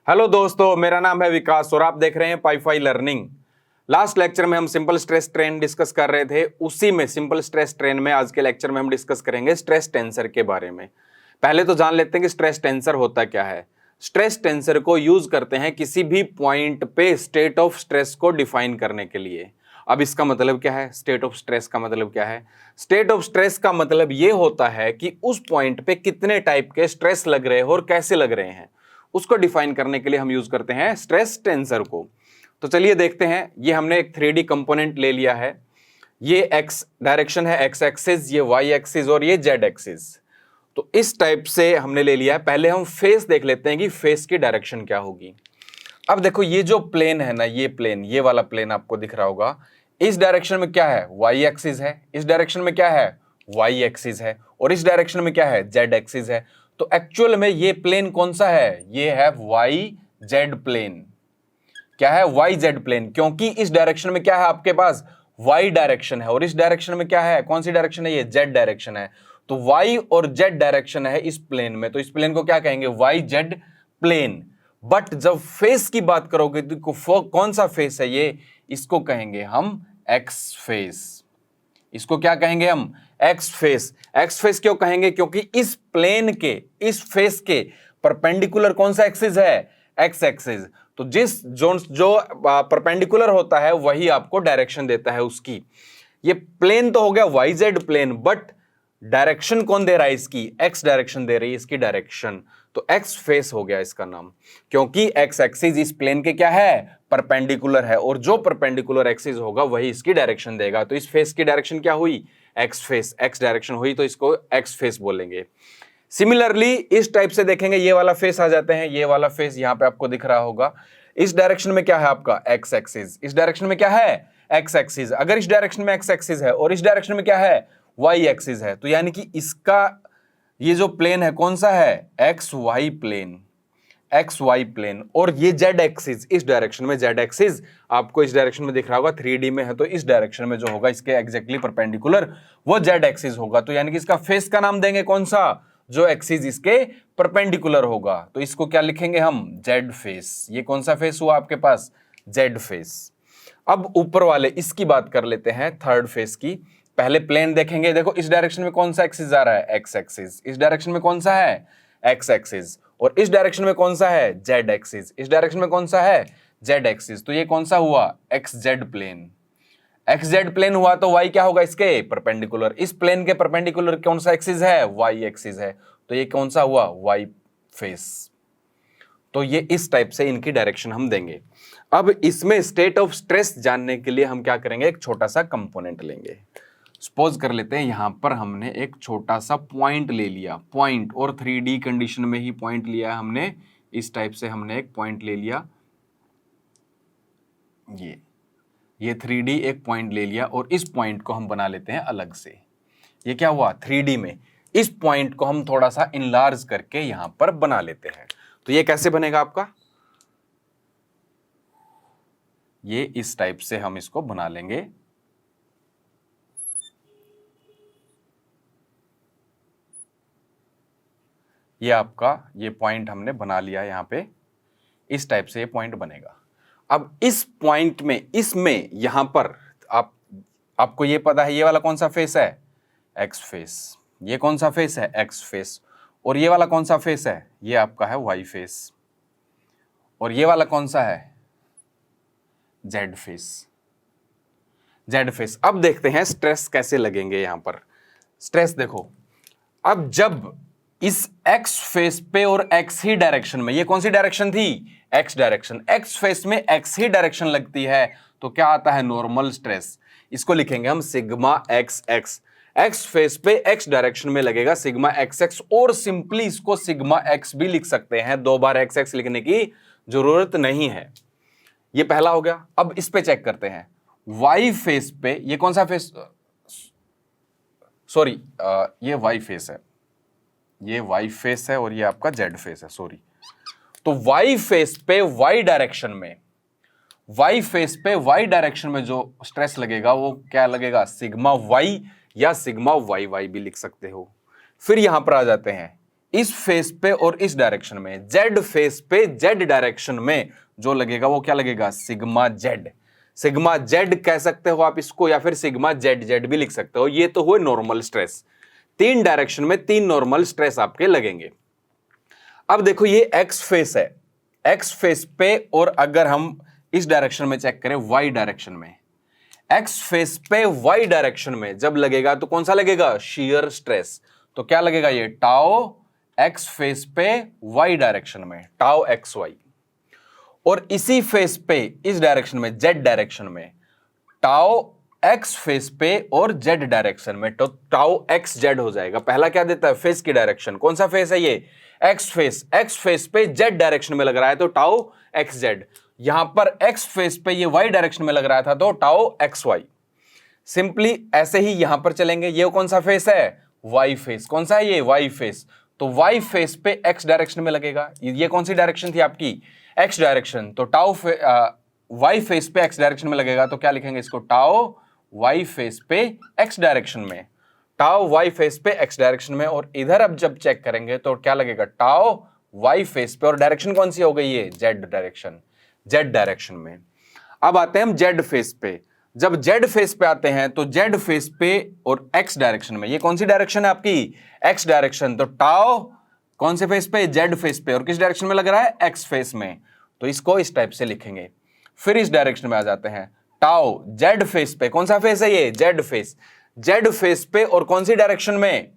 Hello दोस्तों, मेरा नाम है विकास और आप देख रहे हैं पाईफाई लर्निंग। लास्ट लेक्चर में हम सिंपल स्ट्रेस ट्रेन डिस्कस कर रहे थे, उसी में सिंपल स्ट्रेस ट्रेन में आज के लेक्चर में हम डिस्कस करेंगे स्ट्रेस टेंसर के बारे में। पहले तो जान लेते हैं कि स्ट्रेस टेंसर होता क्या है। स्ट्रेस टेंसर को यूज करते हैं किसी भी पॉइंट पे स्टेट ऑफ स्ट्रेस को डिफाइन करने के लिए। अब इसका मतलब क्या है? स्टेट ऑफ स्ट्रेस का मतलब क्या है? स्टेट ऑफ स्ट्रेस का मतलब ये होता है कि उस पॉइंट पे कितने टाइप के स्ट्रेस लग रहे हैं और कैसे लग रहे हैं, उसको डिफाइन करने के लिए हम यूज करते हैं स्ट्रेस टेंसर को। तो चलिए देखते हैं। ये हमने एक 3D कंपोनेंट ले लिया है। ये एक्स डायरेक्शन है, एक्स एक्सिस, ये वाई एक्सिस और ये जेड एक्सिस। तो इस टाइप से हमने ले लिया है। पहले हम फेस देख लेते हैं कि फेस की डायरेक्शन क्या होगी। अब देखो, ये जो प्लेन है ना, ये प्लेन, ये वाला प्लेन आपको दिख रहा होगा। इस डायरेक्शन में क्या है? वाई एक्सिस है। इस डायरेक्शन में क्या है? वाई एक्सिस है। और इस डायरेक्शन में क्या है? जेड एक्सिस है। तो एक्चुअल में ये प्लेन कौन सा है? ये है वाई जेड प्लेन। क्या है? Y Z plane. क्योंकि इस डायरेक्शन में क्या है आपके पास? वाई डायरेक्शन है। और इस डायरेक्शन में क्या है? कौन सी डायरेक्शन है? ये जेड डायरेक्शन है। तो वाई और जेड डायरेक्शन है इस प्लेन में, तो इस प्लेन को क्या कहेंगे? Y Z plane. बट जब फेस की बात करोगे तो कौन सा फेस है ये? इसको कहेंगे हम एक्स फेस। इसको क्या कहेंगे हम? X face. एक्स फेस क्यों कहेंगे? क्योंकि इस प्लेन के, इस फेस के परपेंडिकुलर कौन सा एक्सिस है? X axis. तो जो परपेंडिकुलर होता है वही आपको डायरेक्शन देता है उसकी। ये प्लेन तो हो गया Y Z plane, but direction कौन दे रहा है इसकी? एक्स डायरेक्शन दे रही है इसकी डायरेक्शन। तो एक्स फेस हो गया इसका नाम, क्योंकि एक्स एक्सिस इस प्लेन के क्या है? परपेंडिकुलर है, और जो परपेंडिकुलर एक्सिस होगा वही इसकी डायरेक्शन देगा। तो इस फेस की डायरेक्शन क्या हुई? X face. एक्स डायरेक्शन हुई तो इसको एक्स फेस बोलेंगे। सिमिलरली इस टाइप से देखेंगे, ये वाला फेस आ जाते हैं। ये वाला फेस यहां पे आपको दिख रहा होगा। इस डायरेक्शन में क्या है आपका? X axis. इस डायरेक्शन में क्या है? X axis. अगर इस डायरेक्शन में एक्स एक्सिस है और इस डायरेक्शन में क्या है? वाई एक्सिस है, तो यानी कि इसका ये जो प्लेन है कौन सा है? X Y plane. X Y plane. और ये जेड एक्सिस, इस डायरेक्शन में जेड एक्सिस आपको इस डायरेक्शन में दिख रहा होगा, 3D में है, तो इस डायरेक्शन में जो होगा इसके एग्जैक्टली परपेंडिकुलर वो जेड एक्सिस होगा। तो यानी कि इसका फेस का नाम देंगे कौन सा? जो एक्सिस इसके परपेंडिकुलर होगा। तो इसको क्या लिखेंगे हम? Z face. ये कौन सा फेस हुआ आपके पास? Z face. अब ऊपर वाले इसकी बात कर लेते हैं, थर्ड फेस की। पहले प्लेन देखेंगे। देखो, इस डायरेक्शन में कौन सा एक्सिस आ रहा है? X axis. इस डायरेक्शन में कौन सा है? X axis. और इस डायरेक्शन में कौन सा है? Z axis. इस डायरेक्शन में कौन सा है? Z axis. तो ये कौन सा हुआ? X Z plane. X Z plane हुआ तो वाई क्या होगा इसके? परपेंडिकुलर। इस प्लेन के परपेंडिकुलर कौन सा एक्सिस है? वाई एक्सिस है। तो ये कौन सा हुआ? Y face. तो ये इस टाइप से इनकी डायरेक्शन हम देंगे। अब इसमें स्टेट ऑफ स्ट्रेस जानने के लिए हम क्या करेंगे? एक छोटा सा कंपोनेंट लेंगे। सपोज कर लेते हैं यहां पर हमने एक छोटा सा पॉइंट ले लिया, पॉइंट, और 3D कंडीशन में ही पॉइंट लिया है हमने। इस टाइप से हमने एक पॉइंट ले लिया, ये 3D एक पॉइंट ले लिया, और इस पॉइंट को हम बना लेते हैं अलग से। ये क्या हुआ? 3D में इस पॉइंट को हम थोड़ा सा इनलार्ज करके यहां पर बना लेते हैं। तो ये कैसे बनेगा आपका? ये इस टाइप से हम इसको बना लेंगे। ये आपका ये पॉइंट हमने बना लिया यहां पे। इस टाइप से ये पॉइंट बनेगा। अब इस पॉइंट में, इसमें यहां पर आपको ये पता है ये वाला कौन सा फेस है? X face. ये कौन सा फेस है? X face. और ये वाला कौन सा फेस है? ये आपका है वाई फेस। और ये वाला कौन सा है? Z face. Z face. अब देखते हैं स्ट्रेस कैसे लगेंगे यहां पर। स्ट्रेस देखो, अब जब इस एक्स फेस पे और एक्स ही डायरेक्शन में, ये कौन सी डायरेक्शन थी? X direction. एक्स फेस में एक्स ही डायरेक्शन लगती है तो क्या आता है? Normal stress. इसको लिखेंगे हम sigma x x. X face पे एक्स डायरेक्शन में लगेगा सिग्मा एक्स एक्स, और सिंपली इसको सिग्मा एक्स भी लिख सकते हैं। 2 बार एक्स एक्स लिखने की जरूरत नहीं है। ये पहला हो गया। अब इस पे चेक करते हैं। वाई फेस पे ये कौन सा फेस? सॉरी, ये वाई फेस है। ये वाई फेस है और ये आपका जेड फेस है, सॉरी। तो वाई फेस पे वाई डायरेक्शन में, वाई फेस पे वाई डायरेक्शन में जो स्ट्रेस लगेगा वो क्या लगेगा? सिग्मा वाई, या सिग्मा वाई वाई भी लिख सकते हो। फिर यहां पर आ जाते हैं, इस फेस पे और इस डायरेक्शन में, जेड फेस पे जेड डायरेक्शन में जो लगेगा वो क्या लगेगा, सिग्मा जेड। सिग्मा जेड कह सकते हो आप इसको, या फिर सिग्मा जेड जेड भी लिख सकते हो। ये तो हुए नॉर्मल स्ट्रेस, 3 डायरेक्शन में 3 नॉर्मल स्ट्रेस आपके लगेंगे। अब देखो ये एक्स फेस है, एक्स फेस पे, और अगर हम इस डायरेक्शन में चेक करें, वाई डायरेक्शन में, एक्स फेस पे वाई डायरेक्शन में जब लगेगा तो कौन सा लगेगा, शेयर स्ट्रेस। तो क्या लगेगा ये, टाउ एक्स फेस पे वाई डायरेक्शन में, टाउ एक्स वाई। और इसी फेस पे इस डायरेक्शन में, जेड डायरेक्शन में, टाउ एक्स फेस पे और जेड डायरेक्शन में, तो टाउ एक्स जेड हो जाएगा। पहला क्या देता है, फेस की डायरेक्शन, कौन सा फेस है ये, एक्स फेस। एक्स फेस पे जेड डायरेक्शन में लग रहा है तो टाउ एक्स जेड। यहां पर एक्स फेस पे ये वाई डायरेक्शन में लग रहा था तो टाउ एक्स वाई। सिंपली ऐसे ही यहां पर चलेंगे। ये कौन सा फेस है, वाई फेस। कौन सा है ये, वाई फेस। तो वाई फेस पे एक्स डायरेक्शन में लगेगा। ये कौन सी डायरेक्शन थी आपकी, एक्स डायरेक्शन। तो वाई फेस पे एक्स डायरेक्शन में लगेगा तो क्या लिखेंगे इसको, टाउ वाई फेस पे एक्स डायरेक्शन में, टाउ वाई फेस पे एक्स डायरेक्शन में। और इधर अब जब चेक करेंगे तो क्या लगेगा, टाउ वाई फेस पे, और डायरेक्शन कौन सी हो गई है, जेड डायरेक्शन, जेड डायरेक्शन में। अब आते हैं हम जेड फेस पे। जब जेड फेस पे आते हैं तो जेड फेस पे और एक्स डायरेक्शन में, ये कौन सी डायरेक्शन है आपकी, एक्स डायरेक्शन। तो टाउ कौन से फेस पे, जेड फेस पे, और किस डायरेक्शन में लग रहा है, एक्स फेस में। तो इसको इस टाइप से लिखेंगे। फिर इस डायरेक्शन में आ जाते हैं, टाउ जेड फेस पे, कौन सा फेस है ये, जेड फेस। जेड फेस पे और कौन सी डायरेक्शन में,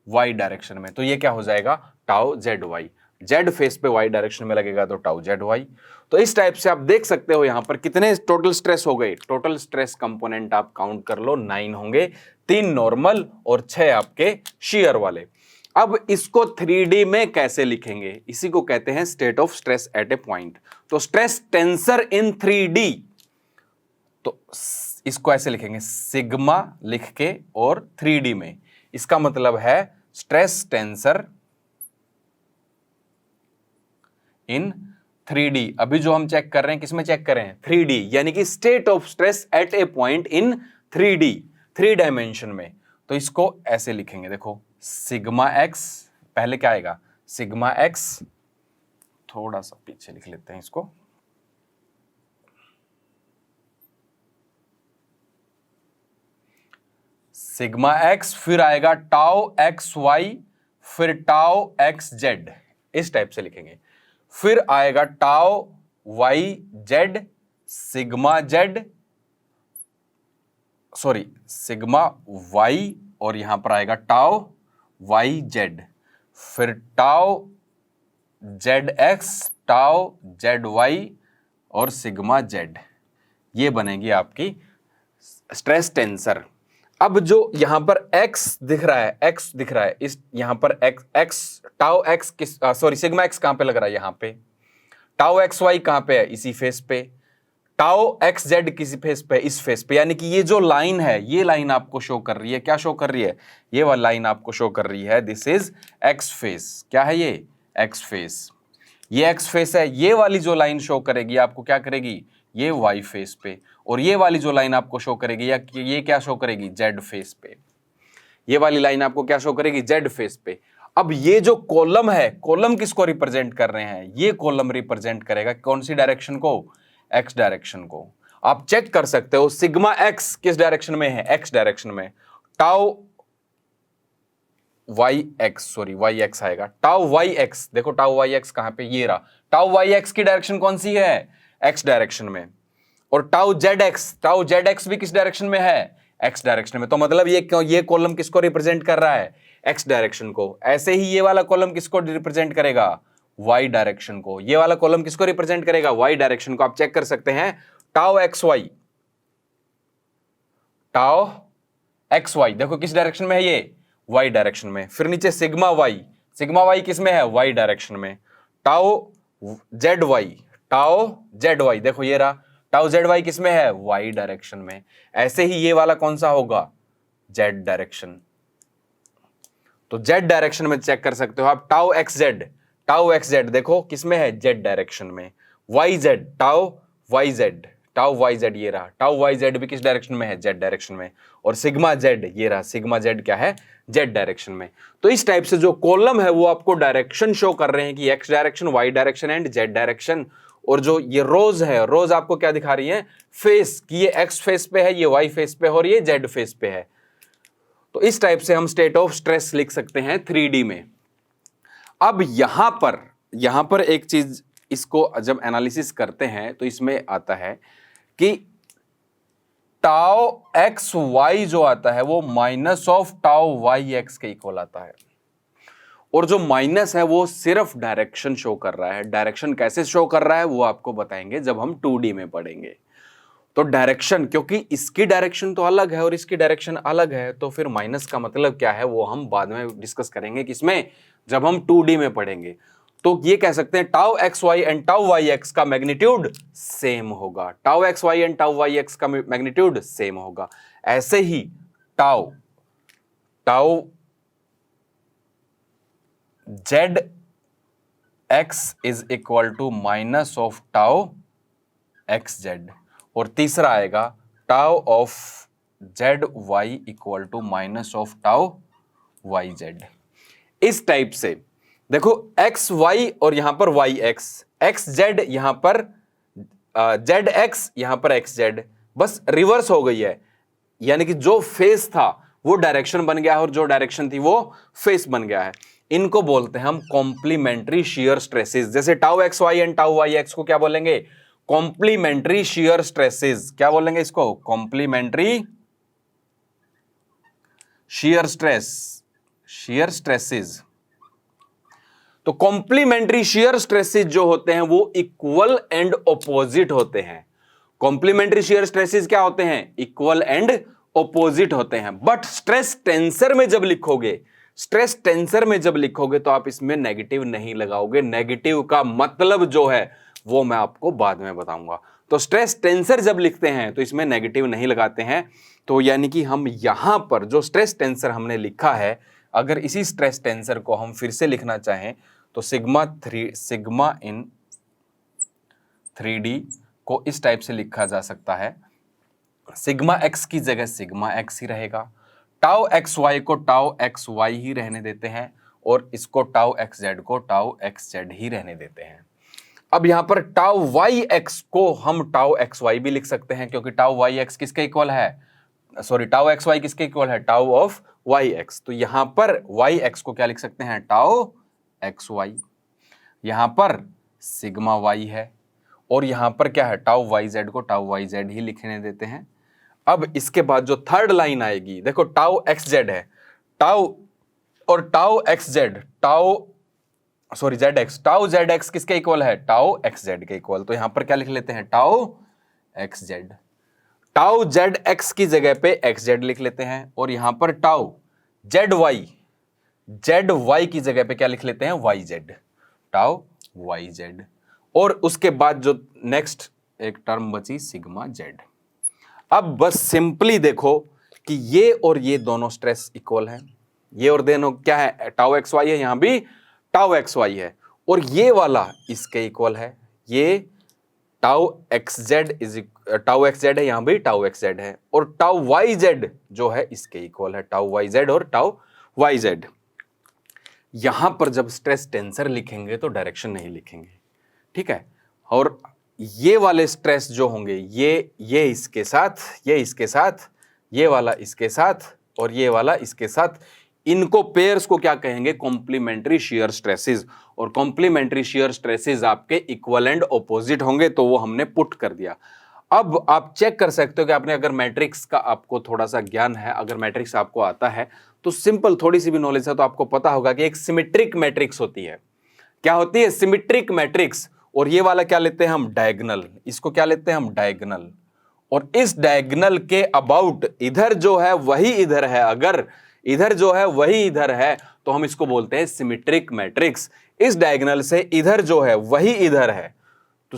वाई डायरेक्शन में। तो ये क्या हो जाएगा, tau Z Y. Z face पे वाई डायरेक्शन में लगेगा तो टाउ जेड वाई। तो इस टाइप से आप देख सकते हो यहां पर कितने टोटल स्ट्रेस हो गए। टोटल स्ट्रेस कंपोनेंट आप काउंट कर लो, 9 होंगे, 3 नॉर्मल और 6 आपके शेयर वाले। अब इसको 3D में कैसे लिखेंगे, इसी को कहते हैं state of stress eight A point. तो स्ट्रेस टेंसर इन 3D, तो इसको ऐसे लिखेंगे, सिग्मा लिख के और 3D में। इसका मतलब है स्ट्रेस टेंसर इन 3D। अभी जो हम चेक कर रहे हैं किसमें चेक कर रहे हैं, 3D, यानी कि state of stress eight A point in 3D, 3 dimension में। तो इसको ऐसे लिखेंगे, देखो सिग्मा एक्स, पहले क्या आएगा, सिग्मा एक्स, थोड़ा सा पीछे लिख लेते हैं इसको, सिग्मा एक्स, फिर आएगा टाउ एक्स वाई, फिर टाउ एक्स जेड, इस टाइप से लिखेंगे। फिर आएगा tau Y Z, sigma Z, sorry sigma Y, और यहां पर आएगा टाउ वाई जेड, फिर tau Z X, tau Z Y और सिग्मा जेड। ये बनेगी आपकी स्ट्रेस टेंसर। अब जो यहां पर x दिख रहा है, x दिख रहा है, इस यहां पर x टाउ x किस, सॉरी सिग्मा x कहां पे लग रहा है, यहां पे। टाउ एक्स वाई कहां पे है, इसी फेस पे। टाउ एक्स जेड किसी फेस पे, इस फेस पे। यानी कि ये जो लाइन है, ये लाइन आपको शो कर रही है, क्या शो कर रही है, ये वाली लाइन आपको शो कर रही है, दिस इज एक्स फेस। क्या है ये, एक्स फेस। ये एक्स फेस है। ये वाली जो लाइन शो करेगी आपको क्या करेगी, ये वाई फेस पे। और ये वाली जो लाइन आपको शो करेगी, या ये क्या शो करेगी, जेड फेस पे। ये वाली लाइन आपको क्या शो करेगी, जेड फेस पे। अब ये जो कॉलम है, कॉलम किसको रिप्रेजेंट कर रहे हैं, ये कॉलम रिप्रेजेंट करेगा कौन सी डायरेक्शन को, एक्स डायरेक्शन को। आप चेक कर सकते हो सिग्मा एक्स किस डायरेक्शन में है, एक्स डायरेक्शन में। Tau Y X, sorry Y X आएगा, टाउ वाई एक्स, देखो टाउ वाई एक्स कहां पे, ये रहा। टाउ वाई एक्स की डायरेक्शन कौन सी है, एक्स डायरेक्शन में। और टाउ जेड एक्स भी किस डायरेक्शन में है, एक्स डायरेक्शन में। तो मतलब ये कॉलम किसको रिप्रेजेंट कर रहा है, एक्स डायरेक्शन को। ऐसे ही ये वाला कॉलम किसको रिप्रेजेंट करेगा, वाई डायरेक्शन को। ये वाला कॉलम किसको रिप्रेजेंट करेगा, वाई डायरेक्शन को। आप चेक कर सकते हैं, tau x y, tau x y, देखो किस डायरेक्शन में है ये, वाई डायरेक्शन में। फिर नीचे सिग्मा वाई किस में है, वाई डायरेक्शन में। टाउ जेड वाई, देखो ये रहा, टाउ जेड वाई किस में है, वाई डायरेक्शन में। ऐसे ही ये वाला कौन सा होगा, जेड डायरेक्शन। तो जेड डायरेक्शन में चेक कर सकते हो आप, टाउ एक्स जेड देखो किस में है, जेड डायरेक्शन में। Y z, tau Y z, tau Y z ये रहा, टाउ वाई जेड भी किस डायरेक्शन में है, जेड डायरेक्शन में, और सिग्मा जेड ये रहा, सिग्मा जेड क्या है, जेड डायरेक्शन में। तो इस टाइप से जो कॉलम है वो आपको डायरेक्शन शो कर रहे हैं कि x direction, y direction and z direction. और जो ये रोज है, रोज आपको क्या दिखा रही है, फेस, कि ये एक्स फेस पे है, ये वाई फेस पे है और ये जेड फेस पे है। तो इस टाइप से हम स्टेट ऑफ स्ट्रेस लिख सकते हैं 3D में। अब यहां पर एक चीज, इसको जब एनालिसिस करते हैं तो इसमें आता है कि टाउ एक्स वाई जो आता है वो minus of tau Y x के इक्वल आता है। और जो माइनस है वो सिर्फ डायरेक्शन शो कर रहा है। डायरेक्शन कैसे शो कर रहा है वो आपको बताएंगे जब हम 2D में पढ़ेंगे। तो डायरेक्शन, क्योंकि इसकी डायरेक्शन तो अलग है और इसकी डायरेक्शन अलग है, तो फिर माइनस का मतलब क्या है वो हम बाद में डिस्कस करेंगे, किसमें, जब हम 2D में पढ़ेंगे। तो ये कह सकते हैं tau x y and tau Y x का मैग्नीट्यूड सेम होगा, tau x y and tau Y x का मैग्नीट्यूड सेम होगा। ऐसे ही tau Z x is equal to minus of tau x z, और तीसरा आएगा tau of z y equal to minus of tau Y z. इस type से देखो एक्स वाई और यहां पर वाई एक्स, एक्स जेड यहां पर जेड एक्स, यहां पर एक्स जेड, बस रिवर्स हो गई है। यानी कि जो फेस था वो डायरेक्शन बन गया है और जो डायरेक्शन थी वो फेस बन गया है। इनको बोलते हैं हम कॉम्प्लीमेंट्री शियर स्ट्रेसेस। जैसे tau x y and tau Y x को क्या बोलेंगे, कॉम्प्लीमेंट्री शियर स्ट्रेसेस। क्या बोलेंगे इसको, कॉम्प्लीमेंट्री शियर स्ट्रेसेस। तो कॉम्प्लीमेंट्री शियर स्ट्रेसेस जो होते हैं वो इक्वल एंड ऑपोजिट होते हैं। कॉम्प्लीमेंट्री शियर स्ट्रेसेस क्या होते हैं, इक्वल एंड ऑपोजिट होते हैं। बट स्ट्रेस टेंसर में जब लिखोगे तो आप इसमें नेगेटिव नहीं लगाओगे। नेगेटिव का मतलब जो है वो मैं आपको बाद में बताऊंगा। तो स्ट्रेस टेंसर जब लिखते हैं तो इसमें नेगेटिव नहीं लगाते हैं। तो यानी कि हम यहां पर जो स्ट्रेस टेंसर हमने लिखा है, अगर इसी स्ट्रेस टेंसर को हम फिर से लिखना चाहें तो सिग्मा इन 3D को इस टाइप से लिखा जा सकता है। सिग्मा एक्स की जगह सिग्मा एक्स ही रहेगा, टाउ एक्स वाई को टाउ एक्स वाई ही रहने देते हैं, और इसको टाउ एक्स जेड को टाउ एक्स जेड ही रहने देते हैं। अब यहां पर टाउ वाई एक्स को हम टाउ एक्स वाई भी लिख सकते हैं, क्योंकि टाउ वाई एक्स किसके इक्वल है, सॉरी टाउ एक्स वाई किसके इक्वल है, टाउ ऑफ वाई एक्स। तो यहां पर वाई एक्स को क्या लिख सकते हैं, टाउ एक्स वाई, यहां पर सिग्मा वाई है, और यहां पर क्या है, टाउ वाई जेड को टाउ वाई जेड ही लिखने देते हैं। अब इसके बाद जो थर्ड लाइन आएगी, देखो टाउ एक्स जेड है, टाउ और tau x Z, Z X, tau Z x किसके इक्वल है, टाउ एक्स जेड के इक्वल। तो यहां पर क्या लिख लेते हैं, tau x Z. Tau Z x की जगह पे एक्स जेड लिख लेते हैं, और यहां पर टाउ जेड वाई की जगह पे क्या लिख लेते हैं, y z, tau Y z. और उसके बाद जो नेक्स्ट एक टर्म बची सिग्मा जेड। अब बस सिंपली देखो कि ये और ये दोनों स्ट्रेस इक्वल है, ये और दोनों क्या है, टाउ एक्स वाई है, यहां भी टाउ एक्स वाई है, और ये वाला इसके इक्वल है, ये टाउ एक्स जेड है, यहां भी टाउ एक्स जेड है, और टाउ वाई जेड जो है इसके इक्वल है, टाउ वाई जेड और टाउ वाई जेड। यहां पर जब स्ट्रेस टेंसर लिखेंगे तो डायरेक्शन नहीं लिखेंगे, ठीक है। और ये वाले स्ट्रेस जो होंगे, ये इसके साथ, ये इसके साथ, ये वाला इसके साथ और ये वाला इसके साथ, इनको पेयर्स को क्या कहेंगे, कॉम्प्लीमेंट्री शियर स्ट्रेसेस। और कॉम्प्लीमेंट्री शियर स्ट्रेसेस आपके इक्वल एंड ऑपोजिट होंगे, तो वो हमने पुट कर दिया। अब आप चेक कर सकते हो कि आपने अगर मैट्रिक्स का आपको थोड़ा सा ज्ञान है, अगर मैट्रिक्स आपको आता है तो सिंपल थोड़ी सी भी नॉलेज है तो आपको पता होगा कि एक सिमेट्रिक मैट्रिक्स होती है। क्या होती है, सिमेट्रिक मैट्रिक्स। और ये वाला क्या लेते हैं हम, डायगोनल, इसको क्या लेते हैं हम, डायगोनल। और इस डायगोनल के अबाउट इधर जो है वही इधर है, अगर इधर जो है वही इधर है तो हम इसको बोलते हैं सिमेट्रिक मैट्रिक्स। इस डायगोनल से इधर जो है वही इधर है तो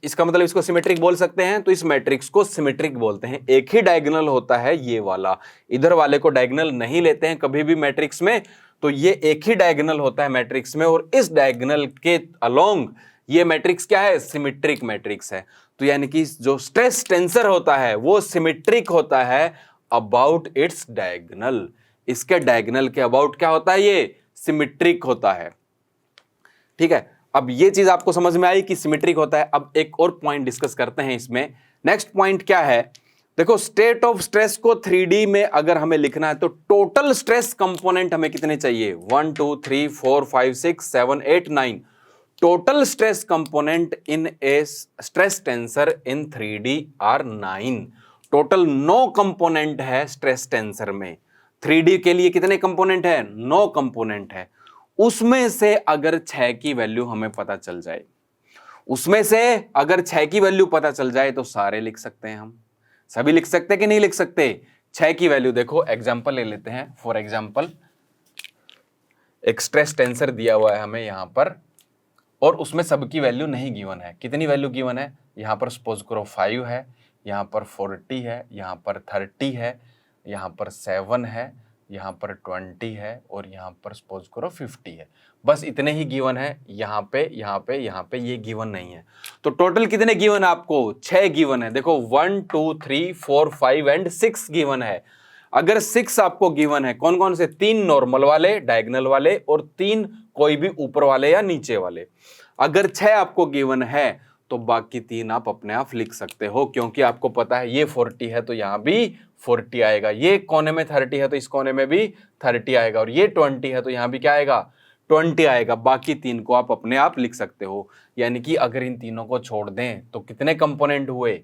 इसका मतलब इसको सिमेट्रिक बोल सकते हैं। तो इस मैट्रिक्स को सिमेट्रिक बोलते हैं। एक ही डायगोनल होता है ये वाला, इधर वाले को डायगोनल नहीं लेते हैं कभी भी मैट्रिक्स में, तो ये एक ही डायगोनल होता है मैट्रिक्स में। और इस डायगोनल के अलोंग ये मैट्रिक्स क्या है, सिमेट्रिक मैट्रिक्स है। तो यानी कि जो स्ट्रेस टेंसर होता है वो सिमेट्रिक होता है अबाउट इट्स डायगोनल। इसके डायगोनल के अबाउट क्या होता है, ये सिमेट्रिक होता है। ठीक है, अब ये चीज आपको समझ में आई कि सिमेट्रिक होता है। अब एक और पॉइंट डिस्कस करते हैं इसमें। नेक्स्ट पॉइंट क्या है, देखो स्टेट ऑफ स्ट्रेस को 3D में अगर हमें लिखना है तो टोटल स्ट्रेस कंपोनेंट हमें कितने चाहिए, 1 2 3 4 5 6 7 8 9। Total stress component in a stress tensor in 3D are 9। Total 9 component है स्ट्रेस टेंसर में। 3D के लिए कितने कंपोनेंट है, 9 कंपोनेंट है। उसमें से अगर 6 की वैल्यू हमें पता चल जाए, उसमें से अगर 6 की वैल्यू पता चल जाए तो सारे लिख सकते हैं, हम सभी लिख सकते हैं कि नहीं लिख सकते। 6 की वैल्यू देखो, एग्जांपल ले लेते हैं। फॉर एग्जांपल एक स्ट्रेस टेंसर दिया हुआ है हमें यहां पर, और उसमें सबकी वैल्यू नहीं गिवन है। कितनी वैल्यू गिवन है, यहां पर सपोज करो 5 है, यहां पर 40 है, यहां पर 30 है, यहां पर 7 है, यहां पर 20 है, और यहां पर सपोज करो 50 है। बस इतने ही गिवन है, यहां पे यहां पे यहां पे, ये गिवन नहीं है। तो टोटल कितने गिवन है आपको, 6 गिवन है। देखो 1 2 3 4 5 एंड 6 गिवन है। अगर 6 आपको गिवन है, कौन कौन से, 3 नॉर्मल वाले डायगोनल वाले और 3 कोई भी ऊपर वाले या नीचे वाले। अगर 6 आपको गिवन है तो बाकी 3 आप अपने आप लिख सकते हो, क्योंकि आपको पता है ये 40 है तो यहां भी 40 आएगा, ये कोने में 30 है तो इस कोने में भी 30 आएगा, और ये 20 है तो यहां भी क्या आएगा, 20 आएगा। बाकी 3 को आप अपने आप लिख सकते हो। यानी कि अगर इन तीनों को छोड़ दें तो कितने कंपोनेंट हुए,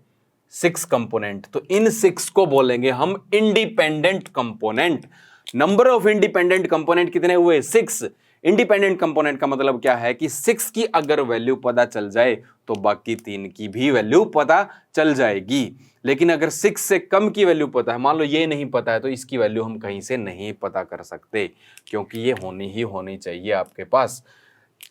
6 कंपोनेंट। तो इन 6 को बोलेंगे हम independent component. Number of independent component कितने हुए, 6। इंडिपेंडेंट कंपोनेंट का मतलब क्या है कि 6 की अगर वैल्यू पता चल जाए तो बाकी 3 की भी वैल्यू पता चल जाएगी। लेकिन अगर 6 से कम की वैल्यू पता है, मान लो ये नहीं पता है, तो इसकी वैल्यू हम कहीं से नहीं पता कर सकते, क्योंकि ये होनी ही होनी चाहिए आपके पास।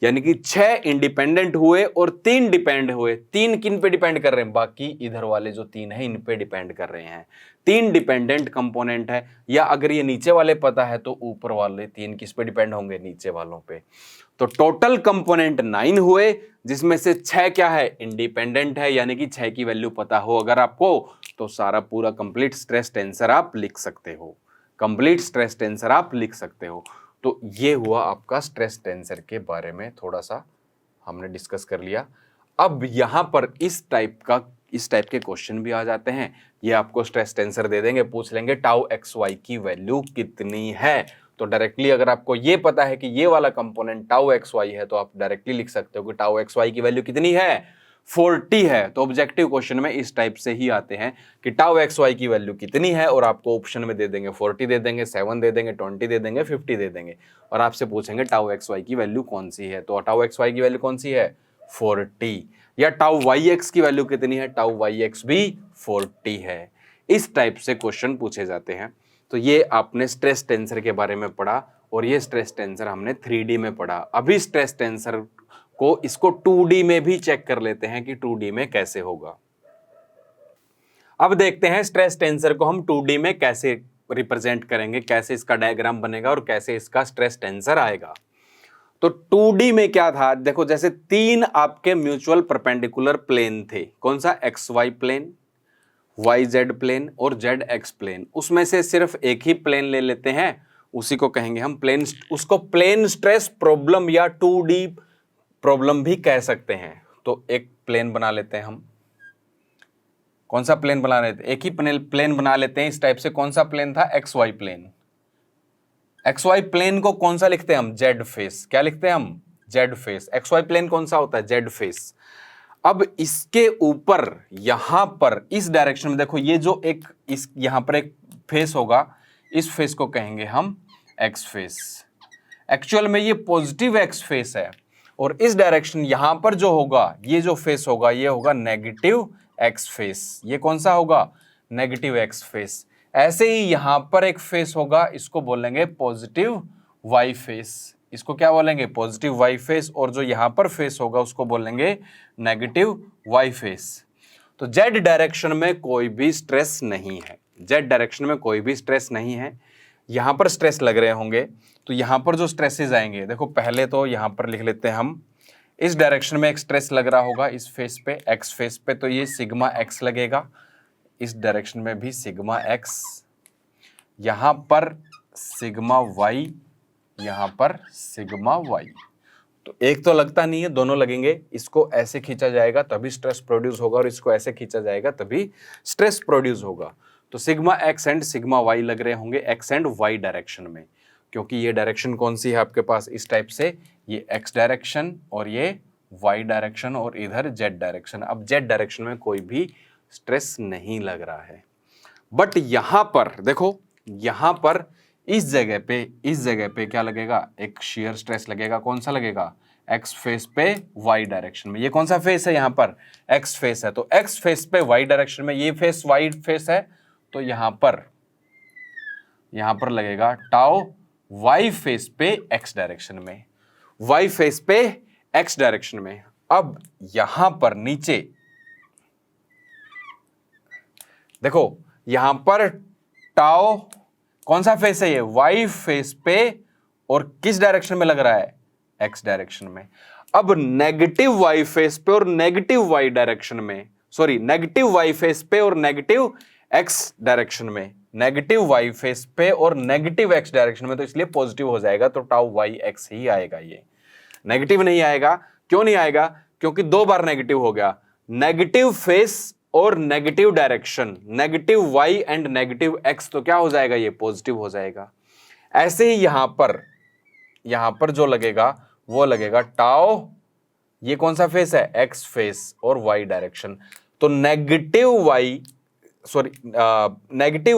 यानी कि 6 इंडिपेंडेंट हुए और 3 डिपेंड हुए। 3 किन पे डिपेंड कर रहे हैं, बाकी इधर वाले जो 3 है इन पे डिपेंड कर रहे हैं। 3 डिपेंडेंट कंपोनेंट है, या अगर ये नीचे वाले पता है तो ऊपर वाले 3 किस पे डिपेंड होंगे, नीचे वालों पे। तो टोटल कंपोनेंट 9 हुए, जिसमें से 6 क्या है, इंडिपेंडेंट है। यानी कि 6 की वैल्यू पता हो अगर आपको तो सारा पूरा कंप्लीट स्ट्रेस टेंसर आप लिख सकते हो, कंप्लीट स्ट्रेस टेंसर आप लिख सकते हो। तो ये हुआ आपका स्ट्रेस टेंसर के बारे में, थोड़ा सा हमने डिस्कस कर लिया। अब यहां पर इस टाइप के क्वेश्चन भी आ जाते हैं। ये आपको स्ट्रेस टेंसर दे देंगे, पूछ लेंगे टाउ एक्स वाई की वैल्यू कितनी है। तो डायरेक्टली अगर आपको ये पता है कि ये वाला कंपोनेंट टाउ एक्स वाई है तो आप डायरेक्टली लिख सकते हो कि टाउ एक्स वाई की वैल्यू कितनी है, 40 है। तो ऑब्जेक्टिव क्वेश्चन में इस टाइप से ही आते हैं कि टाउ एक्स वाई की वैल्यू कितनी है, और आपको ऑप्शन में दे देंगे 40 दे देंगे, 7 दे देंगे, 20 दे देंगे, 50 दे देंगे, और आपसे पूछेंगे टाउ एक्स वाई की वैल्यू कौन सी है। तो टाउ एक्स वाई की वैल्यू कौन सी है, 40। या टाउ वाई एक्स की वैल्यू कितनी है, टाउ वाई एक्स भी 40 है। इस टाइप से क्वेश्चन पूछे जाते हैं। तो ये आपने स्ट्रेस टेंसर के बारे में पढ़ा, और ये स्ट्रेस टेंसर हमने 3D में पढ़ा। अभी स्ट्रेस टेंसर को इसको 2D में भी चेक कर लेते हैं कि 2D में कैसे होगा। अब देखते हैं स्ट्रेस टेंसर को हम 2D में कैसे रिप्रेजेंट करेंगे, कैसे इसका डायग्राम बनेगा और कैसे इसका स्ट्रेस टेंसर आएगा। तो 2D में क्या था, देखो जैसे 3 आपके म्यूचुअल परपेंडिकुलर प्लेन थे। कौन सा, x Y plane, y Z plane और जेड एक्स प्लेन। उसमें से सिर्फ एक ही प्लेन ले लेते हैं, उसी को कहेंगे हम प्लेन, उसको प्लेन स्ट्रेस प्रॉब्लम या 2D प्रॉब्लम भी कह सकते हैं। तो एक प्लेन बना लेते हैं हम। कौन सा प्लेन बना लेते हैं, एक ही प्लेन बना लेते हैं इस टाइप से। कौन सा प्लेन था, x Y plane. X Y plane को कौन सा लिखते हैं हम, जेड फेस। क्या लिखते हैं हम, z face. X Y plane कौन सा होता है, जेड फेस। अब इसके ऊपर यहां पर इस डायरेक्शन में देखो, ये जो एक इस यहां पर एक फेस होगा, इस फेस को कहेंगे हम एक्स फेस। एक्चुअल में ये पॉजिटिव एक्स फेस है, और इस डायरेक्शन यहां पर जो होगा, ये जो फेस होगा, ये होगा नेगेटिव एक्स फेस। ये कौन सा होगा, नेगेटिव एक्स फेस। ऐसे ही यहां पर एक फेस होगा, इसको बोलेंगे पॉजिटिव वाई फेस। इसको क्या बोलेंगे, पॉजिटिव वाई फेस। और जो यहां पर फेस होगा उसको बोलेंगे नेगेटिव वाई फेस। तो जेड डायरेक्शन में कोई भी स्ट्रेस नहीं है, जेड डायरेक्शन में कोई भी स्ट्रेस नहीं है। यहां पर स्ट्रेस लग रहे होंगे, तो यहां पर जो स्ट्रेसेस आएंगे, देखो पहले तो यहां पर लिख लेते हैं हम इस डायरेक्शन में एक स्ट्रेस लग रहा होगा इस फेस पे, एक्स फेस पे, तो ये सिग्मा एक्स लगेगा। इस डायरेक्शन में भी सिग्मा एक्स, यहां पर सिग्मा वाई, यहां पर सिग्मा वाई। तो एक तो लगता नहीं है, दोनों लगेंगे। इसको ऐसे खींचा जाएगा तभी स्ट्रेस प्रोड्यूस होगा, और इसको ऐसे खींचा जाएगा तभी स्ट्रेस प्रोड्यूस होगा। तो sigma x and sigma y लग रहे होंगे एक्स एंड वाई डायरेक्शन में, क्योंकि ये डायरेक्शन कौन सी है आपके पास इस टाइप से, ये एक्स डायरेक्शन और ये वाई डायरेक्शन और इधर जेड डायरेक्शन। अब जेड डायरेक्शन में कोई भी स्ट्रेस नहीं लग रहा है, बट यहां पर देखो, यहां पर इस जगह पे क्या लगेगा, एक शेयर स्ट्रेस लगेगा। कौन सा लगेगा, एक्स फेस पे वाई डायरेक्शन में। ये कौन सा फेस है, यहां पर एक्स फेस है, तो एक्स फेस पे वाई डायरेक्शन में, ये फेस वाई फेस है, तो यहां पर लगेगा टाउ वाई फेस पे एक्स डायरेक्शन में, वाई फेस पे एक्स डायरेक्शन में। अब यहां पर नीचे देखो, यहां पर टाउ कौन सा फेस है, ये वाई फेस पे, और किस डायरेक्शन में लग रहा है, एक्स डायरेक्शन में। अब नेगेटिव वाई फेस पे और नेगेटिव वाई डायरेक्शन में, सॉरी नेगेटिव वाई फेस पे और नेगेटिव एक्स डायरेक्शन में, नेगेटिव वाई फेस पे और नेगेटिव एक्स डायरेक्शन में, तो इसलिए पॉजिटिव हो जाएगा, तो टाउ वाई एक्स ही आएगा। ये नेगेटिव नहीं आएगा, क्यों नहीं आएगा, क्योंकि दो बार नेगेटिव हो गया। नेगेटिव फेस और negative direction, negative y and negative x, तो क्या हो जाएगा, ये पॉजिटिव हो जाएगा। ऐसे ही यहां पर जो लगेगा वो लगेगा टाउ, ये कौन सा फेस है, एक्स फेस और वाई डायरेक्शन, तो नेगेटिव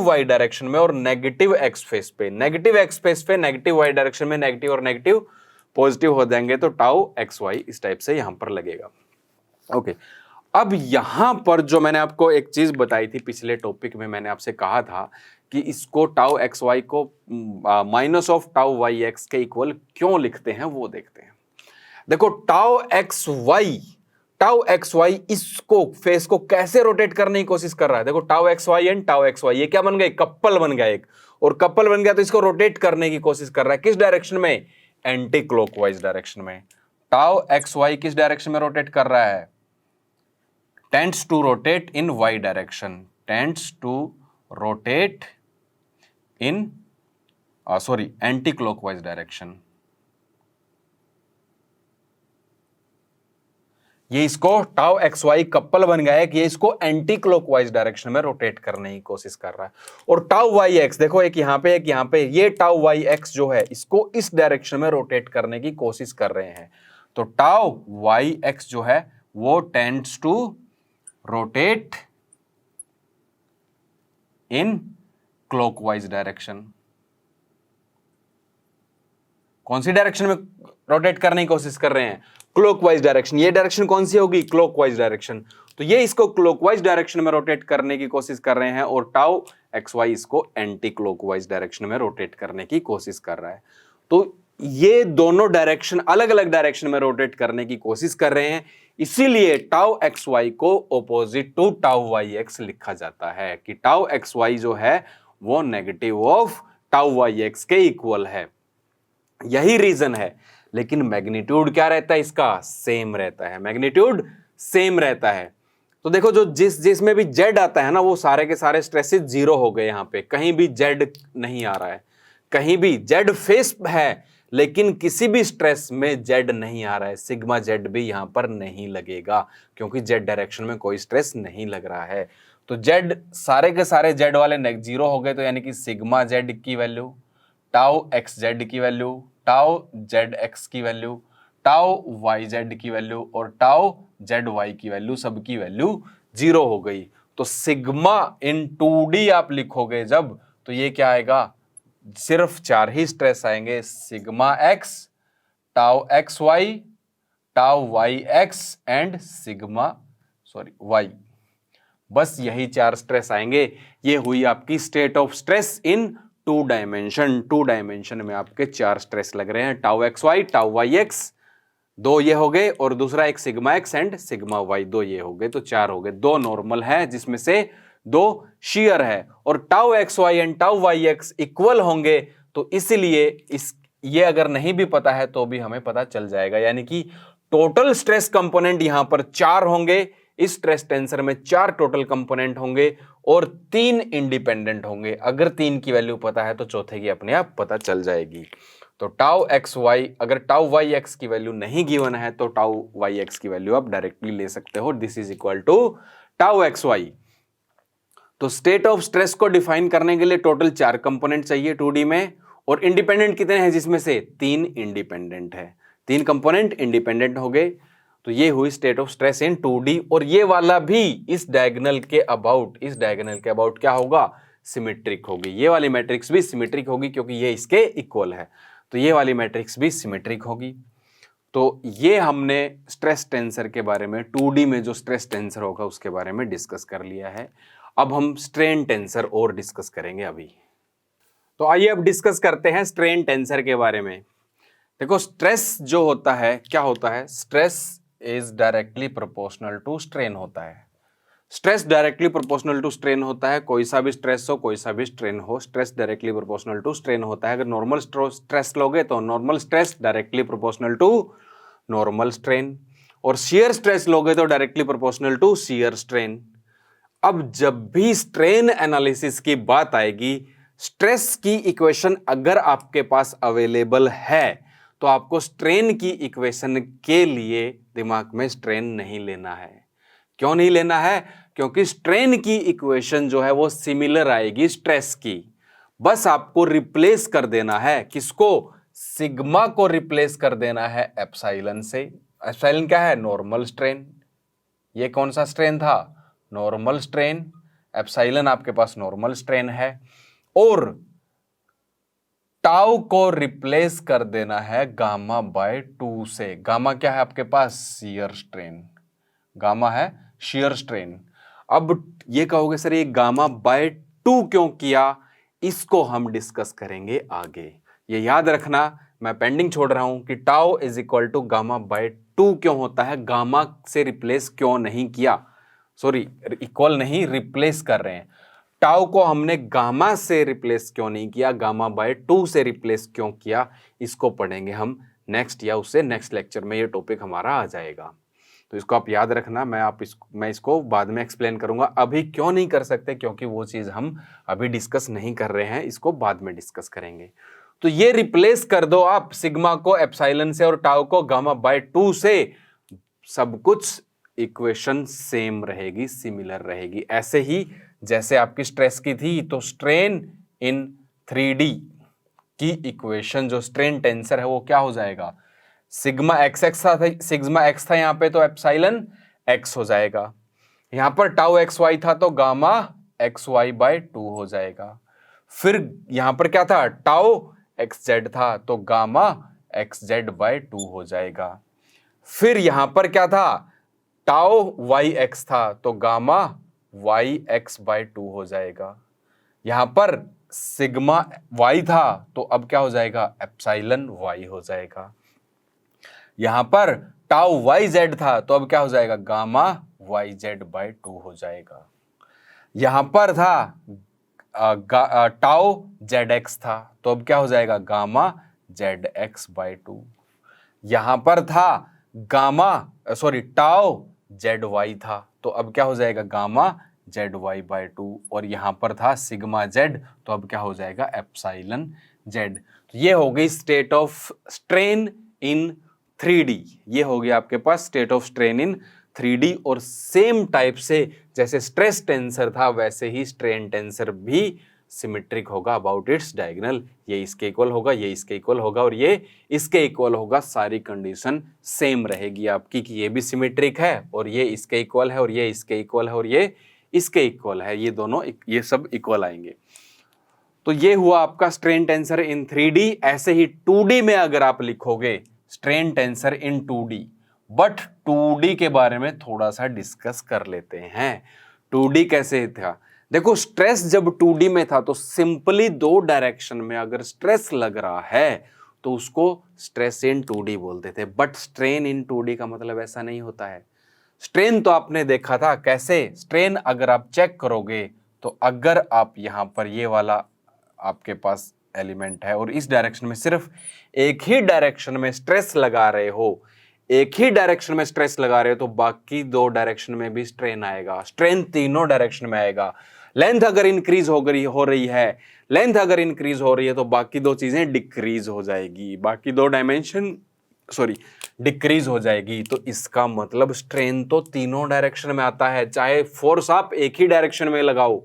वाई डायरेक्शन में और नेगेटिव एक्स फेस पे, नेगेटिव एक्स फेस पे नेगेटिव वाई डायरेक्शन में नेगेटिव और नेगेटिव पॉजिटिव हो जाएंगे, तो टाउ एक्स वाई इस टाइप से यहां पर लगेगा। ओके, अब यहां पर जो मैंने आपको एक चीज बताई थी पिछले टॉपिक में, मैंने आपसे कहा था कि इसको टाउ एक्स वाई को minus of tau Y x के इक्वल क्यों लिखते हैं, वो देखते हैं। देखो टाउ एक्स वाई इसको फेस को कैसे रोटेट करने की कोशिश कर रहा है। देखो tau x y and tau x y, ये क्या बन गए, कपल बन गया एक, और कपल बन गया तो इसको रोटेट करने की कोशिश कर रहा है। किस डायरेक्शन में, एंटी क्लॉकवाइज डायरेक्शन में। टाउ एक्स वाई किस डायरेक्शन में रोटेट कर रहा है, tends to rotate in y direction, tends to rotate in anti-clockwise direction। ये इसको टाउ एक्स वाई कपल बन गया है कि ये इसको एंटी क्लॉकवाइज डायरेक्शन में रोटेट करने की कोशिश कर रहा है। और टाउ वाई एक्स देखो, एक यहां पे एक यहां पे, ये टाउ वाई एक्स जो है इसको इस डायरेक्शन में रोटेट करने की कोशिश कर रहे हैं। तो टाउ वाई एक्स जो है वो tends to rotate in clockwise direction. कौन सी डायरेक्शन में रोटेट करने की कोशिश कर रहे हैं, क्लॉकवाइज डायरेक्शन। ये डायरेक्शन कौन सी होगी, क्लॉकवाइज डायरेक्शन। तो ये इसको क्लॉकवाइज डायरेक्शन में रोटेट करने की कोशिश कर रहे हैं, और टाउ एक्स वाई इसको एंटी क्लॉकवाइज डायरेक्शन में रोटेट करने की कोशिश कर रहा है। तो ये दोनों डायरेक्शन अलग अलग डायरेक्शन में रोटेट करने की कोशिश कर रहे हैं, इसीलिए टाउ एक्स वाई को opposite to tau Y x लिखा जाता है, कि टाउ एक्स वाई जो है वो negative of tau Y x के इक्वल है। यही रीजन है, लेकिन मैग्नीट्यूड क्या रहता है इसका, सेम रहता है, मैग्नीट्यूड सेम रहता है। तो देखो जो जिसमें भी जेड आता है ना, वो सारे के सारे स्ट्रेसेस जीरो हो गए। यहां पे कहीं भी जेड नहीं आ रहा है, कहीं भी जेड फेस है लेकिन किसी भी स्ट्रेस में जेड नहीं आ रहा है, सिग्मा जेड भी यहां पर नहीं लगेगा, क्योंकि जेड डायरेक्शन में कोई स्ट्रेस नहीं लग रहा है। तो जेड सारे के सारे जेड वाले जीरो हो गए, तो यानी कि सिग्मा जेड की वैल्यू, टाउ एक्स जेड की वैल्यू, टाउ जेड एक्स की वैल्यू, टाउ वाई जेड की वैल्यू और टाउ जेड वाई की वैल्यू, सबकी वैल्यू जीरो हो गई। तो सिग्मा इन 2D आप लिखोगे जब, तो ये क्या आएगा, सिर्फ चार ही स्ट्रेस आएंगे, sigma x, tau x y, tau Y x and sigma y. बस यही चार स्ट्रेस आएंगे। ये हुई आपकी state of stress in 2 dimension. 2 dimension में आपके चार स्ट्रेस लग रहे हैं, tau x y, tau Y x, दो ये हो गए, और दूसरा एक sigma x and sigma y, दो ये हो गए, तो चार हो गए। दो नॉर्मल है जिसमें से दो शेयर है, और tau x y and tau Y x equal होंगे, तो इसलिए ये अगर नहीं भी पता है तो भी हमें पता चल जाएगा, यानी कि टोटल स्ट्रेस कंपोनेंट यहां पर 4 होंगे, इस स्ट्रेस टेंसर में 4 टोटल कंपोनेंट होंगे और 3 इंडिपेंडेंट होंगे। अगर 3 की वैल्यू पता है तो चौथे की अपने आप पता चल जाएगी। तो टाउ एक्स वाई, अगर टाउ वाई एक्स की वैल्यू नहीं गिवन है तो टाउ वाई एक्स की वैल्यू आप डायरेक्टली ले सकते हो, this is equal to tau x y. तो स्टेट ऑफ स्ट्रेस को डिफाइन करने के लिए टोटल 4 कंपोनेंट चाहिए 2D में, और इंडिपेंडेंट कितने हैं, जिसमें से 3 इंडिपेंडेंट है। 3 कंपोनेंट इंडिपेंडेंट हो गए, तो ये हुई state of stress in 2D। और ये वाला भी इस डायगोनल के अबाउट क्या होगा, सिमेट्रिक होगी। ये वाली मैट्रिक्स भी सिमेट्रिक होगी क्योंकि ये इसके इक्वल है, तो ये वाली मैट्रिक्स भी सिमेट्रिक होगी। तो ये हमने स्ट्रेस टेंसर के बारे में, 2D में जो स्ट्रेस टेंसर होगा उसके बारे में डिस्कस कर लिया है। अब हम स्ट्रेन टेंसर और डिस्कस करेंगे अभी। तो आइए अब डिस्कस करते हैं स्ट्रेन टेंसर के बारे में। देखो स्ट्रेस जो होता है, क्या होता है, stress is directly proportional to strain होता है। Stress directly proportional to strain होता है, कोई सा भी स्ट्रेस हो कोई सा भी स्ट्रेन हो, stress directly proportional to strain होता है। अगर नॉर्मल स्ट्रेस लोगे तो normal stress directly proportional to normal strain, और शियर स्ट्रेस लोगे तो directly proportional to shear strain. अब जब भी स्ट्रेन एनालिसिस की बात आएगी, स्ट्रेस की इक्वेशन अगर आपके पास अवेलेबल है तो आपको स्ट्रेन की इक्वेशन के लिए दिमाग में स्ट्रेन नहीं लेना है। क्यों नहीं लेना है, क्योंकि स्ट्रेन की इक्वेशन जो है वो सिमिलर आएगी स्ट्रेस की। बस आपको रिप्लेस कर देना है, किसको, सिग्मा को रिप्लेस कर देना है एप्सिलॉन से। एप्सिलॉन क्या है, नॉर्मल स्ट्रेन। ये कौन सा स्ट्रेन था, नॉर्मल स्ट्रेन। एप्सिलॉन आपके पास नॉर्मल स्ट्रेन है, और टाउ को रिप्लेस कर देना है गामा बाय 2 से। गामा क्या है आपके पास, शियर स्ट्रेन। गामा है शियर स्ट्रेन। अब ये कहोगे सर ये गामा बाय 2 क्यों किया, इसको हम डिस्कस करेंगे आगे। ये याद रखना, मैं पेंडिंग छोड़ रहा हूं कि tau is equal to gamma by 2 क्यों होता है, गामा से रिप्लेस क्यों नहीं किया, सॉरी इक्वल नहीं, रिप्लेस कर रहे हैं। टाउ को हमने गामा से रिप्लेस क्यों नहीं किया, गामा बाय 2 से रिप्लेस क्यों किया, इसको पढ़ेंगे हम नेक्स्ट या उससे नेक्स्ट लेक्चर में, ये टॉपिक हमारा आ जाएगा। तो इसको आप याद रखना, मैं इसको बाद में एक्सप्लेन करूंगा। अभी क्यों नहीं कर सकते, क्योंकि वो चीज़ हम अभी डिस्कस नहीं कर रहे हैं, इसको बाद में डिस्कस करेंगे। तो ये रिप्लेस कर दो आप सिग्मा को एप्सिलॉन से और टाउ को गामा बाय 2 से, सब कुछ इक्वेशन सेम रहेगी, सिमिलर रहेगी। ऐसे ही जैसे आपकी स्ट्रेस की थी, तो स्ट्रेन इन 3D की इक्वेशन जो स्ट्रेन टेंसर है वो क्या हो जाएगा, सिग्मा एक्स एक्स था, सिग्मा एक्स था यहाँ पे, तो एप्सिलॉन एक्स हो जाएगा। यहाँ पर टाउ एक्स वाई था तो गामा एक्स वाई बाय 2 हो जाएगा। फिर यहाँ पर क्या था, टाउ एक्स जेड था तो गामा एक्स जेड बाय 2 हो जाएगा। फिर यहाँ पर क्या था, टाउ वाई एक्स था तो गामा वाई एक्स बाय 2 हो जाएगा। यहाँ पर सिग्मा वाई था तो अब क्या हो जाएगा, एप्सिलॉन वाई हो जाएगा। यहां पर टाउ वाई जेड था तो अब क्या हो जाएगा, गामा वाई जेड बाय 2 हो जाएगा। यहां पर था टाउ जेड एक्स था तो अब क्या हो जाएगा, गामा जेड एक्स बाय 2। यहां पर था टाउ जेड वाई था तो अब क्या हो जाएगा, गामा जेड वाई बाय 2। और यहां पर था सिग्मा जेड तो अब क्या हो जाएगा, एप्सिलॉन जेड। तो ये हो गई state of strain in 3D। ये हो गया आपके पास state of strain in 3D। और सेम टाइप से जैसे स्ट्रेस टेंसर था वैसे ही स्ट्रेन टेंसर भी सिमेट्रिक होगा अबाउट इट्स डायगोनल। ये इसके इक्वल होगा, ये इसके इक्वल होगा और ये इसके इक्वल होगा। सारी कंडीशन सेम रहेगी आपकी कि ये भी सिमेट्रिक है और ये इसके इक्वल है और ये इसके इक्वल है और ये इसके इक्वल है। ये दोनों ये सब इक्वल आएंगे। तो ये हुआ आपका स्ट्रेन टेंसर इन 3D। ऐसे ही 2D में अगर आप लिखोगे strain tensor in 2D, but 2D के बारे में थोड़ा सा डिस्कस कर लेते हैं। 2D कैसे था, देखो स्ट्रेस जब 2D में था तो सिंपली 2 डायरेक्शन में अगर स्ट्रेस लग रहा है तो उसको स्ट्रेस इन 2D बोलते थे। बट स्ट्रेन इन 2D का मतलब ऐसा नहीं होता है। स्ट्रेन तो आपने देखा था कैसे, स्ट्रेन अगर आप चेक करोगे तो अगर आप यहां पर ये वाला आपके पास एलिमेंट है और इस डायरेक्शन में सिर्फ एक ही डायरेक्शन में स्ट्रेस लगा रहे हो, एक ही डायरेक्शन में स्ट्रेस लगा रहे हो तो बाकी दो डायरेक्शन में भी स्ट्रेन आएगा, स्ट्रेन तीनों डायरेक्शन में आएगा। लेंथ अगर इंक्रीज हो रही है, लेंथ अगर इंक्रीज हो रही है तो बाकी दो चीजें डिक्रीज हो जाएगी, बाकी दो डायमेंशन डिक्रीज हो जाएगी। तो इसका मतलब स्ट्रेन तो तीनों डायरेक्शन में आता है, चाहे फोर्स आप एक ही डायरेक्शन में लगाओ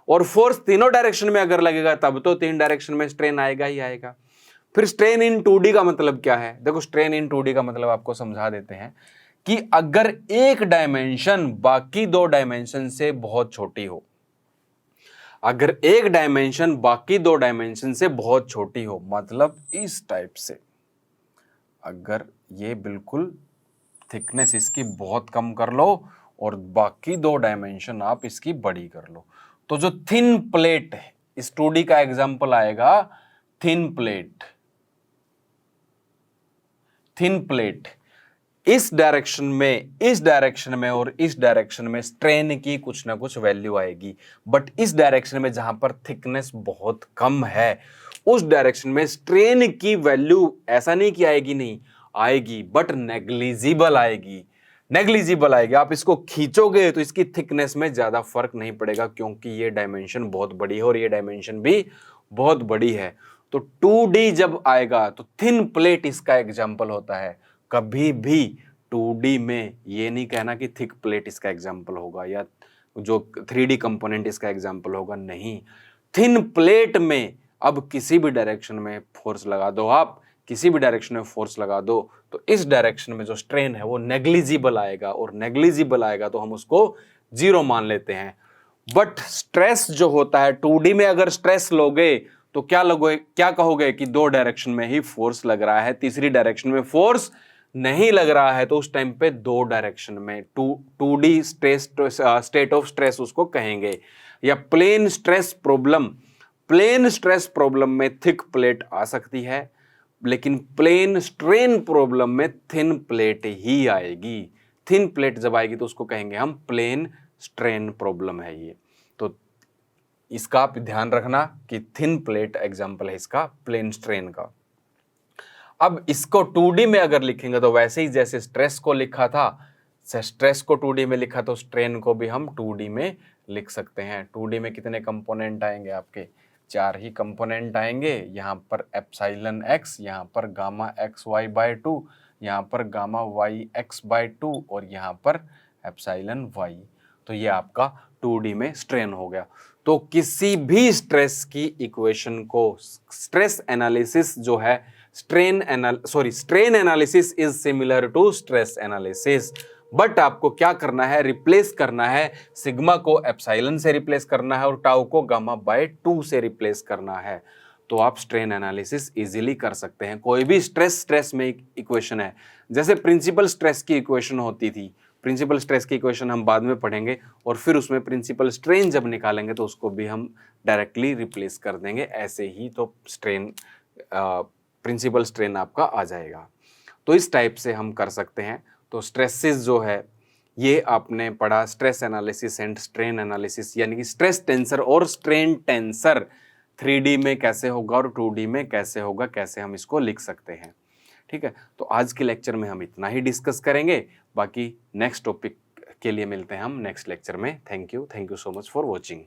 और फोर्स तीनों डायरेक्शन में अगर लगेगा तब तो तीन डायरेक्शन में स्ट्रेन आएगा ही आएगा। फिर स्ट्रेन इन 2D का मतलब क्या है? देखो स्ट्रेन इन 2D का मतलब आपको समझा देते हैं कि अगर एक डायमेंशन बाकी दो डायमेंशन से बहुत छोटी हो, अगर एक डायमेंशन बाकी दो डायमेंशन से बहुत छोटी हो, मतलब इस टाइप से, अगर ये बिल्कुल थिकनेस इसकी बहुत कम कर लो और बाकी दो डायमेंशन आप इसकी बड़ी कर लो, तो जो थिन प्लेट है, इस 2D का एग्जांपल आएगा थिन प्लेट। थिन प्लेट इस डायरेक्शन में और इस डायरेक्शन में स्ट्रेन की कुछ ना कुछ वैल्यू आएगी, बट इस डायरेक्शन में जहां पर थिकनेस बहुत कम है उस डायरेक्शन में स्ट्रेन की वैल्यू ऐसा नहीं कि आएगी नहीं, आएगी बट नेग्लिजिबल आएगी, नेग्लिजिबल आएगी। आप इसको खींचोगे तो इसकी थिकनेस में ज्यादा फर्क नहीं पड़ेगा क्योंकि ये डायमेंशन बहुत बड़ी है और ये डायमेंशन भी बहुत बड़ी है। तो 2D जब आएगा तो थिन प्लेट इसका एग्जाम्पल होता है। कभी भी 2D में ये नहीं कहना कि थिक प्लेट इसका एग्जाम्पल होगा या जो 3D कंपोनेंट इसका एग्जाम्पल होगा, नहीं। थिन प्लेट में अब किसी भी डायरेक्शन में फोर्स लगा दो, आप किसी भी डायरेक्शन में फोर्स लगा दो तो इस डायरेक्शन में जो स्ट्रेन है वो नेग्लिजिबल आएगा, और नेग्लिजिबल आएगा तो हम उसको 0 मान लेते हैं। बट स्ट्रेस जो होता है 2D में, अगर स्ट्रेस लोगे तो क्या कहोगे कि दो डायरेक्शन में ही फोर्स लग रहा है, तीसरी डायरेक्शन में फोर्स नहीं लग रहा है, तो उस टाइम पे दो डायरेक्शन में 2D स्टेट ऑफ स्ट्रेस उसको कहेंगे। या प्लेन स्ट्रेस प्रॉब्लम में थिक प्लेट आ सकती है, लेकिन प्लेन स्ट्रेन प्रॉब्लम में थिन प्लेट ही आएगी। थिन प्लेट जब आएगी तो उसको कहेंगे हम प्लेन स्ट्रेन प्रॉब्लम है ये। तो इसका आप ध्यान रखना कि थिन प्लेट एग्जांपल है इसका प्लेन स्ट्रेन का। अब इसको 2D में अगर लिखेंगे तो वैसे ही जैसे स्ट्रेस को लिखा था, स्ट्रेस को 2D में लिखा तो स्ट्रेन को भी हम 2D में लिख सकते हैं। 2D में कितने कंपोनेंट आएंगे आपके? 4 ही कंपोनेंट आएंगे। यहाँ पर एप्सिलॉन x, यहाँ पर गामा xy/2, यहाँ पर गामा yx/2 और यहाँ पर एप्सिलॉन y। तो ये आपका 2D में स्ट्रेन हो गया। तो किसी भी स्ट्रेस की इक्वेशन को स्ट्रेस एनालिसिस जो है strain analysis is similar to stress analysis, but आपको क्या करना है? रिप्लेस करना है, सिग्मा को एप्सिलॉन से रिप्लेस करना है और टाउ को गामा/2 से रिप्लेस करना है। तो आप स्ट्रेन एनालिसिस इजीली कर सकते हैं। कोई भी स्ट्रेस में इक्वेशन है, जैसे प्रिंसिपल स्ट्रेस की इक्वेशन होती थी, प्रिंसिपल स्ट्रेस की इक्वेशन हम बाद में पढ़ेंगे और फिर उसमें प्रिंसिपल स्ट्रेन जब निकालेंगे तो उसको भी हम डायरेक्टली रिप्लेस कर देंगे। ऐसे ही तो प्रिंसिपल स्ट्रेन आपका आ जाएगा। तो इस टाइप से हम कर सकते हैं। तो स्ट्रेसेस जो है ये आपने पढ़ा, stress analysis and strain analysis, यानी कि स्ट्रेस टेंसर और स्ट्रेन टेंसर 3D में कैसे होगा और 2D में कैसे होगा, कैसे हम इसको लिख सकते हैं। ठीक है, तो आज के लेक्चर में हम इतना ही डिस्कस करेंगे। बाकी नेक्स्ट टॉपिक के लिए मिलते हैं हम नेक्स्ट लेक्चर में। Thank you so much for watching.